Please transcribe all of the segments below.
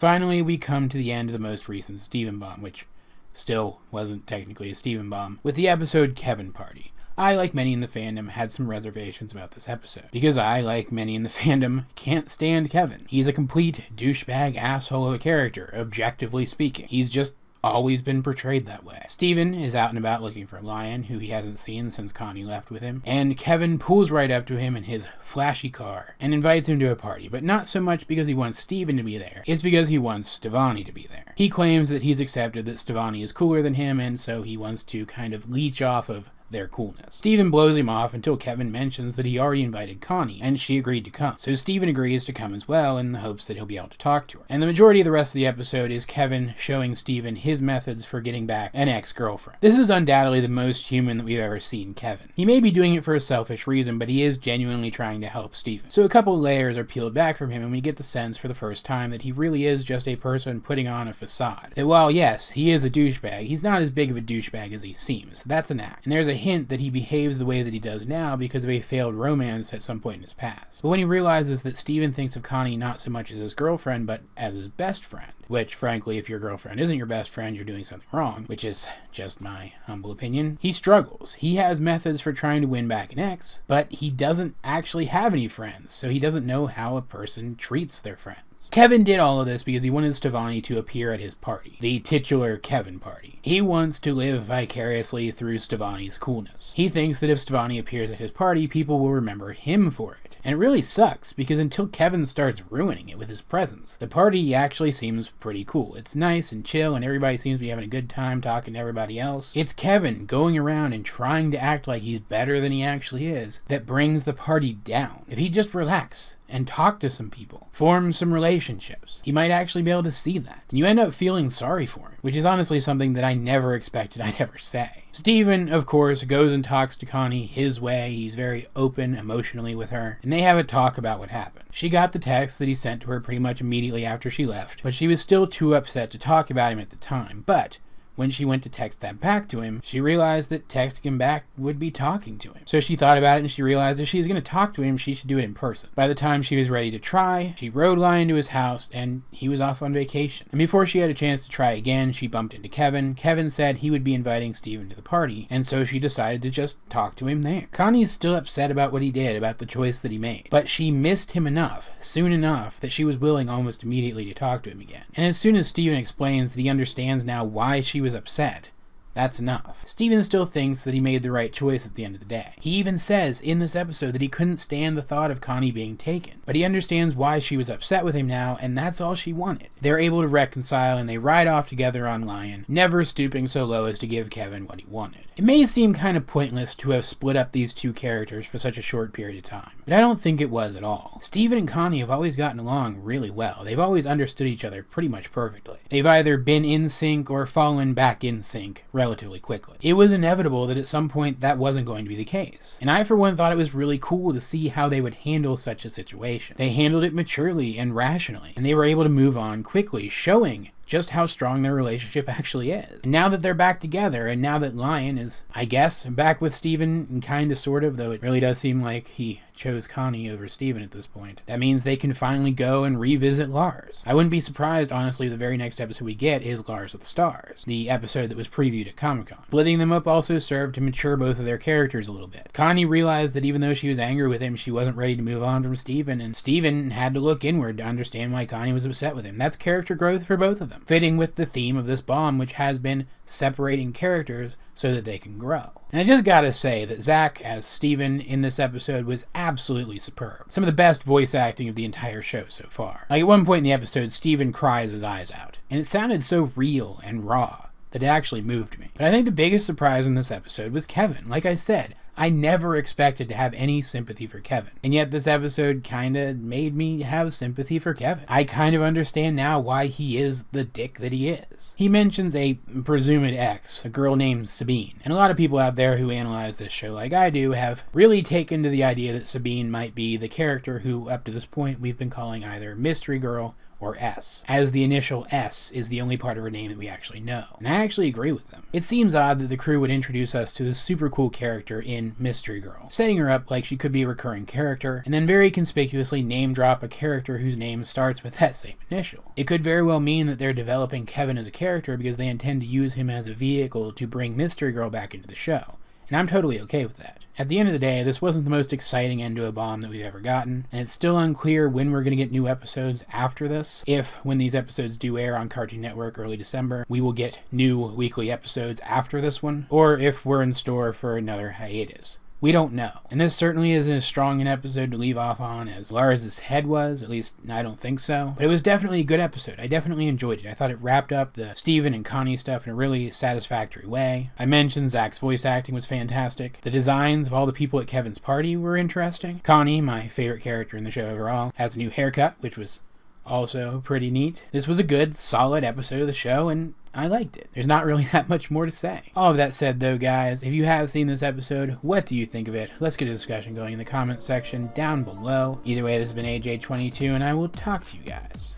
Finally, we come to the end of the most recent Steven bomb, which still wasn't technically a Steven bomb, with the episode Kevin Party. I, like many in the fandom, had some reservations about this episode, because I, like many in the fandom, can't stand Kevin. He's a complete douchebag asshole of a character, objectively speaking. He's just always been portrayed that way. Steven is out and about looking for Lynes, who he hasn't seen since Connie left with him, and Kevin pulls right up to him in his flashy car and invites him to a party, but not so much because he wants Steven to be there, it's because he wants Stevonnie to be there. He claims that he's accepted that Stevonnie is cooler than him, and so he wants to kind of leech off of their coolness. Steven blows him off until Kevin mentions that he already invited Connie, and she agreed to come. So Steven agrees to come as well in the hopes that he'll be able to talk to her. And the majority of the rest of the episode is Kevin showing Steven his methods for getting back an ex-girlfriend. This is undoubtedly the most human that we've ever seen Kevin. He may be doing it for a selfish reason, but he is genuinely trying to help Steven. So a couple layers are peeled back from him, and we get the sense for the first time that he really is just a person putting on a facade. That while, yes, he is a douchebag, he's not as big of a douchebag as he seems. That's an act. And there's a hint that he behaves the way that he does now because of a failed romance at some point in his past. But when he realizes that Steven thinks of Connie not so much as his girlfriend, but as his best friend, which, frankly, if your girlfriend isn't your best friend, you're doing something wrong, which is just my humble opinion, he struggles. He has methods for trying to win back an ex, but he doesn't actually have any friends, so he doesn't know how a person treats their friends. Kevin did all of this because he wanted Stevonnie to appear at his party, the titular Kevin party. He wants to live vicariously through Stevonnie's coolness. He thinks that if Stevonnie appears at his party, people will remember him for it. And it really sucks, because until Kevin starts ruining it with his presence, the party actually seems pretty cool. It's nice and chill, and everybody seems to be having a good time talking to everybody else. It's Kevin going around and trying to act like he's better than he actually is that brings the party down. If he'd just relax and talk to some people, form some relationships, he might actually be able to see that. And you end up feeling sorry for him, which is honestly something that I never expected I'd ever say. Steven, of course, goes and talks to Connie his way. He's very open emotionally with her, and they have a talk about what happened. She got the text that he sent to her pretty much immediately after she left, but she was still too upset to talk about him at the time. But when she went to text that back to him, she realized that texting him back would be talking to him. So she thought about it, and she realized if she was going to talk to him, she should do it in person. By the time she was ready to try, she rode Lynes to his house, and he was off on vacation. And before she had a chance to try again, she bumped into Kevin. Kevin said he would be inviting Steven to the party, and so she decided to just talk to him there. Connie's still upset about what he did, about the choice that he made, but she missed him enough, soon enough, that she was willing almost immediately to talk to him again. And as soon as Steven explains that he understands now why she was upset, that's enough. Steven still thinks that he made the right choice at the end of the day. He even says in this episode that he couldn't stand the thought of Connie being taken, but he understands why she was upset with him now, and that's all she wanted. They're able to reconcile, and they ride off together on Lynes, never stooping so low as to give Kevin what he wanted. It may seem kind of pointless to have split up these two characters for such a short period of time, but I don't think it was at all. Steven and Connie have always gotten along really well. They've always understood each other pretty much perfectly. They've either been in sync or fallen back in sync relatively quickly. It was inevitable that at some point that wasn't going to be the case, and I for one thought it was really cool to see how they would handle such a situation. They handled it maturely and rationally, and they were able to move on quickly, showing just how strong their relationship actually is. And now that they're back together, and now that Lynes is, I guess, back with Steven, and kinda sort of, though it really does seem like he chose Connie over Steven at this point, that means they can finally go and revisit Lars. I wouldn't be surprised, honestly, if the very next episode we get is Lars with the Stars, the episode that was previewed at Comic-Con. Splitting them up also served to mature both of their characters a little bit. Connie realized that even though she was angry with him, she wasn't ready to move on from Steven, and Steven had to look inward to understand why Connie was upset with him. That's character growth for both of them, fitting with the theme of this bomb, which has been separating characters so that they can grow. And I just gotta say that Zach as Steven in this episode was absolutely superb. Some of the best voice acting of the entire show so far. Like at one point in the episode, Steven cries his eyes out, and it sounded so real and raw that it actually moved me. But I think the biggest surprise in this episode was Kevin. Like I said, I never expected to have any sympathy for Kevin, and yet this episode kinda made me have sympathy for Kevin. I kind of understand now why he is the dick that he is. He mentions a presumed ex, a girl named Sabine, and a lot of people out there who analyze this show like I do have really taken to the idea that Sabine might be the character who, up to this point, we've been calling either Mystery Girl or S, as the initial S is the only part of her name that we actually know. And I actually agree with them. It seems odd that the crew would introduce us to this super cool character in Mystery Girl, setting her up like she could be a recurring character, and then very conspicuously name drop a character whose name starts with that same initial. It could very well mean that they're developing Kevin as a character because they intend to use him as a vehicle to bring Mystery Girl back into the show. And I'm totally okay with that. At the end of the day, this wasn't the most exciting end to a bomb that we've ever gotten, and it's still unclear when we're going to get new episodes after this. If, when these episodes do air on Cartoon Network early December, we will get new weekly episodes after this one, or if we're in store for another hiatus. We don't know. And this certainly isn't as strong an episode to leave off on as Lars' head was, at least I don't think so. But it was definitely a good episode. I definitely enjoyed it. I thought it wrapped up the Steven and Connie stuff in a really satisfactory way. I mentioned Zach's voice acting was fantastic. The designs of all the people at Kevin's party were interesting. Connie, my favorite character in the show overall, has a new haircut, which was also pretty neat. This was a good, solid episode of the show, and I liked it. There's not really that much more to say. All of that said, though, guys, if you have seen this episode, what do you think of it? Let's get a discussion going in the comment section down below. Either way, this has been AJ22, and I will talk to you guys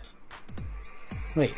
later.